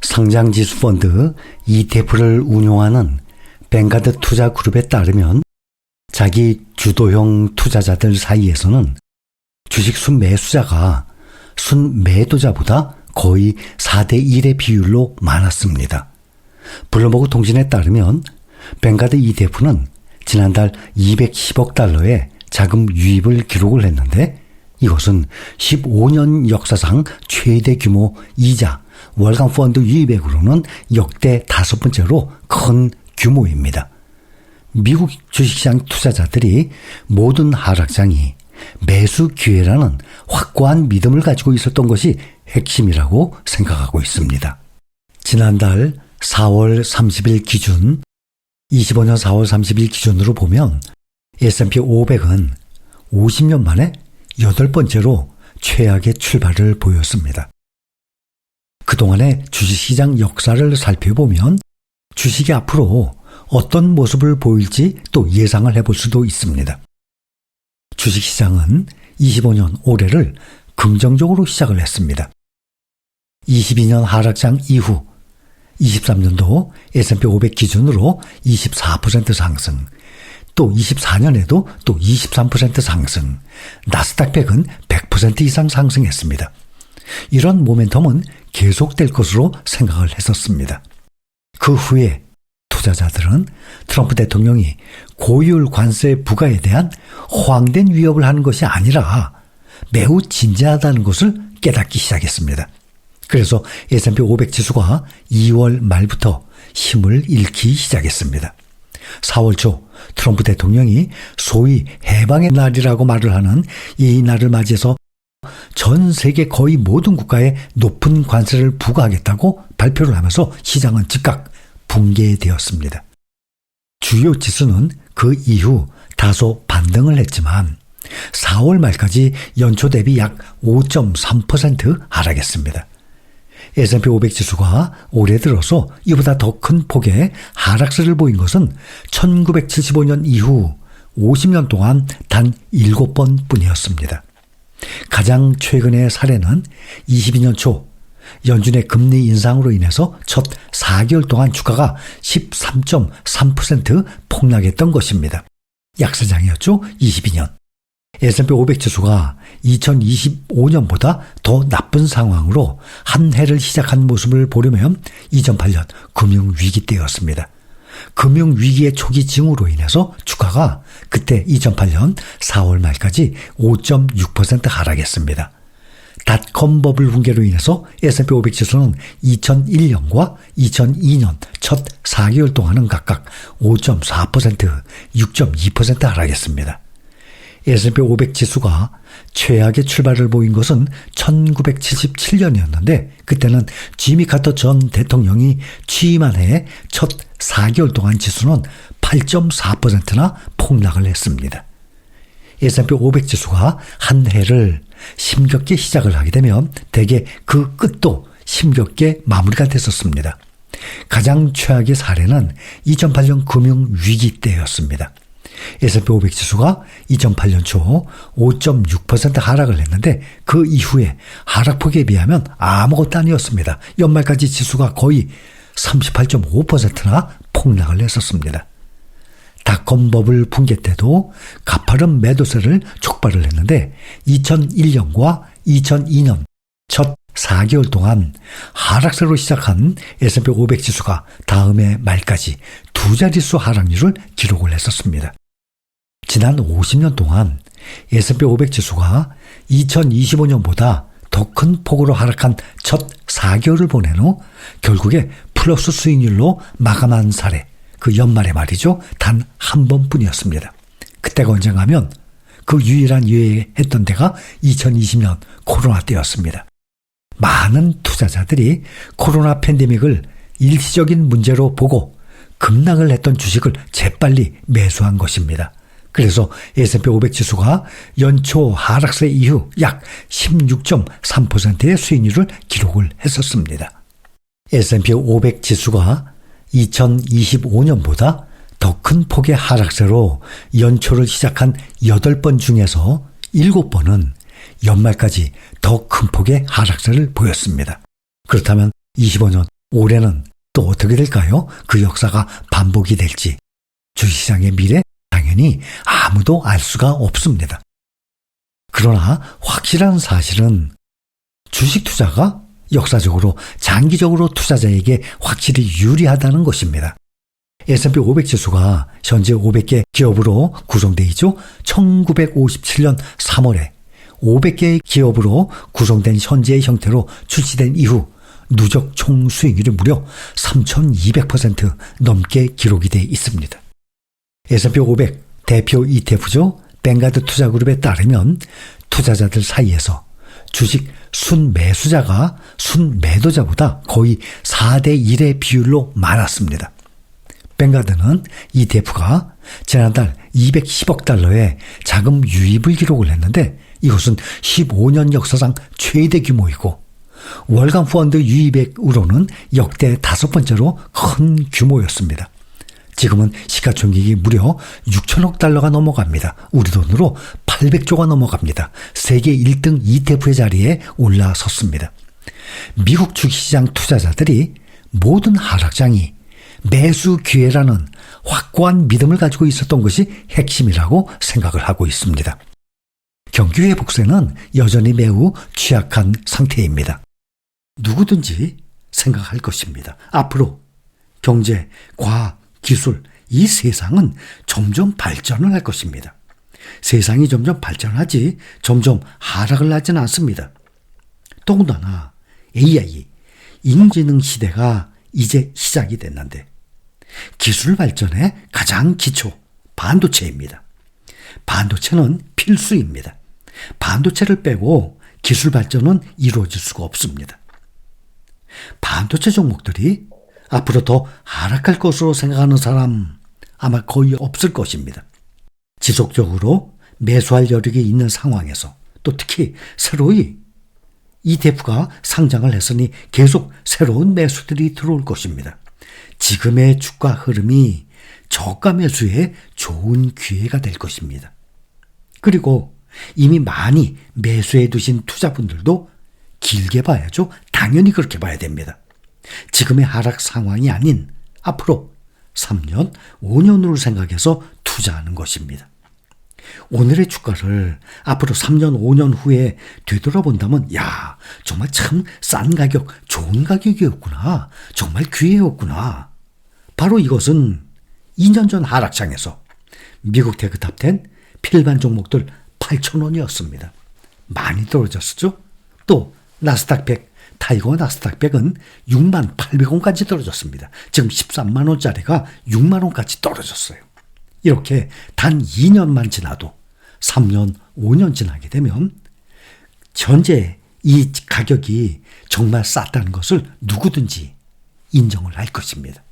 상장지수 펀드 ETF를 운용하는 뱅가드 투자그룹에 따르면 자기 주도형 투자자들 사이에서는 주식 순매수자가 순매도자보다 거의 4대1의 비율로 많았습니다. 블룸버그 통신에 따르면 뱅가드 ETF는 지난달 210억 달러의 자금 유입을 기록을 했는데 이것은 15년 역사상 최대 규모 이자 월간 펀드 유입액으로는 역대 5번째로 큰 규모입니다. 미국 주식시장 투자자들이 모든 하락장이 매수 기회라는 확고한 믿음을 가지고 있었던 것이 핵심이라고 생각하고 있습니다. 지난달 4월 30일 기준 25년 4월 30일 기준으로 보면 S&P 500은 50년 만에 8번째로 최악의 출발을 보였습니다. 그동안의 주식시장 역사를 살펴보면 주식이 앞으로 어떤 모습을 보일지 또 예상을 해볼 수도 있습니다. 주식시장은 25년 올해를 긍정적으로 시작을 했습니다. 22년 하락장 이후 23년도 S&P 500 기준으로 24% 상승, 또 24년에도 또 23% 상승, 나스닥 100은 100% 이상 상승했습니다. 이런 모멘텀은 계속될 것으로 생각을 했었습니다. 그 후에 투자자들은 트럼프 대통령이 고율 관세 부과에 대한 허황된 위협을 하는 것이 아니라 매우 진지하다는 것을 깨닫기 시작했습니다. 그래서 S&P 500 지수가 2월 말부터 힘을 잃기 시작했습니다. 4월 초 트럼프 대통령이 소위 해방의 날이라고 말을 하는 이 날을 맞이해서 전 세계 거의 모든 국가에 높은 관세를 부과하겠다고 발표를 하면서 시장은 즉각 붕괴되었습니다. 주요 지수는 그 이후 다소 반등을 했지만 4월 말까지 연초 대비 약 5.3% 하락했습니다. S&P 500 지수가 올해 들어서 이보다 더 큰 폭의 하락세를 보인 것은 1975년 이후 50년 동안 단 7번 뿐이었습니다. 가장 최근의 사례는 22년 초 연준의 금리 인상으로 인해서 첫 4개월 동안 주가가 13.3% 폭락했던 것입니다. 약세장이었죠. 22년. S&P 500 지수가 2025년보다 더 나쁜 상황으로 한 해를 시작한 모습을 보려면 2008년 금융위기 때였습니다. 금융위기의 초기 징후로 인해서 주가가 그때 2008년 4월 말까지 5.6% 하락했습니다. 닷컴 버블 붕괴로 인해서 S&P 500 지수는 2001년과 2002년 첫 4개월 동안은 각각 5.4%, 6.2% 하락했습니다. S&P 500 지수가 최악의 출발을 보인 것은 1977년이었는데 그때는 지미 카터 전 대통령이 취임한 해에 첫 4개월 동안 지수는 8.4%나 폭락을 했습니다. S&P 500 지수가 한 해를 힘겹게 시작을 하게 되면 대개 그 끝도 힘겹게 마무리가 됐었습니다. 가장 최악의 사례는 2008년 금융위기 때였습니다. S&P 500 지수가 2008년 초 5.6% 하락을 했는데 그 이후에 하락폭에 비하면 아무것도 아니었습니다. 연말까지 지수가 거의 38.5%나 폭락을 했었습니다. 닷컴 버블 붕괴 때도 가파른 매도세를 촉발을 했는데 2001년과 2002년 첫 4개월 동안 하락세로 시작한 S&P 500 지수가 다음해 말까지 두 자릿수 하락률을 기록을 했었습니다. 지난 50년 동안 S&P 500 지수가 2025년보다 더 큰 폭으로 하락한 첫 4개월을 보낸 후 결국에 플러스 수익률로 마감한 사례, 그 연말에 말이죠. 단 한 번뿐이었습니다. 그때가 언젠가 하면 그 유일한 예했던 때가 2020년 코로나 때였습니다. 많은 투자자들이 코로나 팬데믹을 일시적인 문제로 보고 급락을 했던 주식을 재빨리 매수한 것입니다. 그래서 S&P 500 지수가 연초 하락세 이후 약 16.3%의 수익률을 기록을 했었습니다. S&P 500 지수가 2025년보다 더 큰 폭의 하락세로 연초를 시작한 8번 중에서 7번은 연말까지 더 큰 폭의 하락세를 보였습니다. 그렇다면 25년 올해는 또 어떻게 될까요? 그 역사가 반복이 될지 주식시장의 미래 당연히 아무도 알 수가 없습니다. 그러나 확실한 사실은 주식 투자가 역사적으로 장기적으로 투자자에게 확실히 유리하다는 것입니다. S&P 500 지수가 현재 500개 기업으로 구성되어 있죠. 1957년 3월에 500개의 기업으로 구성된 현재의 형태로 출시된 이후 누적 총 수익률이 무려 3,200% 넘게 기록이 되어 있습니다. S&P 500 대표 ETF죠. 뱅가드 투자그룹에 따르면 투자자들 사이에서 주식 순매수자가 순매도자보다 거의 4대 1의 비율로 많았습니다. 뱅가드는 ETF가 지난달 210억 달러의 자금 유입을 기록을 했는데 이것은 15년 역사상 최대 규모이고 월간 펀드 유입액으로는 역대 5번째로 큰 규모였습니다. 지금은 시가총액이 무려 6천억 달러가 넘어갑니다. 우리 돈으로 800조가 넘어갑니다. 세계 1등 ETF의 자리에 올라섰습니다. 미국 주식시장 투자자들이 모든 하락장이 매수 기회라는 확고한 믿음을 가지고 있었던 것이 핵심이라고 생각을 하고 있습니다. 경기 회복세는 여전히 매우 취약한 상태입니다. 누구든지 생각할 것입니다. 앞으로 경제, 과학, 기술, 이 세상은 점점 발전을 할 것입니다. 세상이 점점 발전하지 점점 하락을 하지는 않습니다. 더군다나 AI, 인공지능 시대가 이제 시작이 됐는데 기술 발전의 가장 기초, 반도체입니다. 반도체는 필수입니다. 반도체를 빼고 기술 발전은 이루어질 수가 없습니다. 반도체 종목들이 앞으로 더 하락할 것으로 생각하는 사람 아마 거의 없을 것입니다. 지속적으로 매수할 여력이 있는 상황에서 또 특히 새로이 ETF가 상장을 했으니 계속 새로운 매수들이 들어올 것입니다. 지금의 주가 흐름이 저가 매수에 좋은 기회가 될 것입니다. 그리고 이미 많이 매수해 두신 투자분들도 길게 봐야죠. 당연히 그렇게 봐야 됩니다. 지금의 하락 상황이 아닌 앞으로 3년, 5년으로 생각해서 투자하는 것입니다. 오늘의 주가를 앞으로 3년, 5년 후에 되돌아본다면 야, 정말 참 싼 가격, 좋은 가격이었구나. 정말 기회였구나. 바로 이것은 2년 전 하락장에서 미국 테크탑10 필반 종목들 8,000원이었습니다. 많이 떨어졌었죠. 또 나스닥 100, 타이거 나스닥 100은 6만 800원까지 떨어졌습니다. 지금 13만 원짜리가 6만 원까지 떨어졌어요. 이렇게 단 2년만 지나도 3년, 5년 지나게 되면 현재 이 가격이 정말 쌌다는 것을 누구든지 인정을 할 것입니다.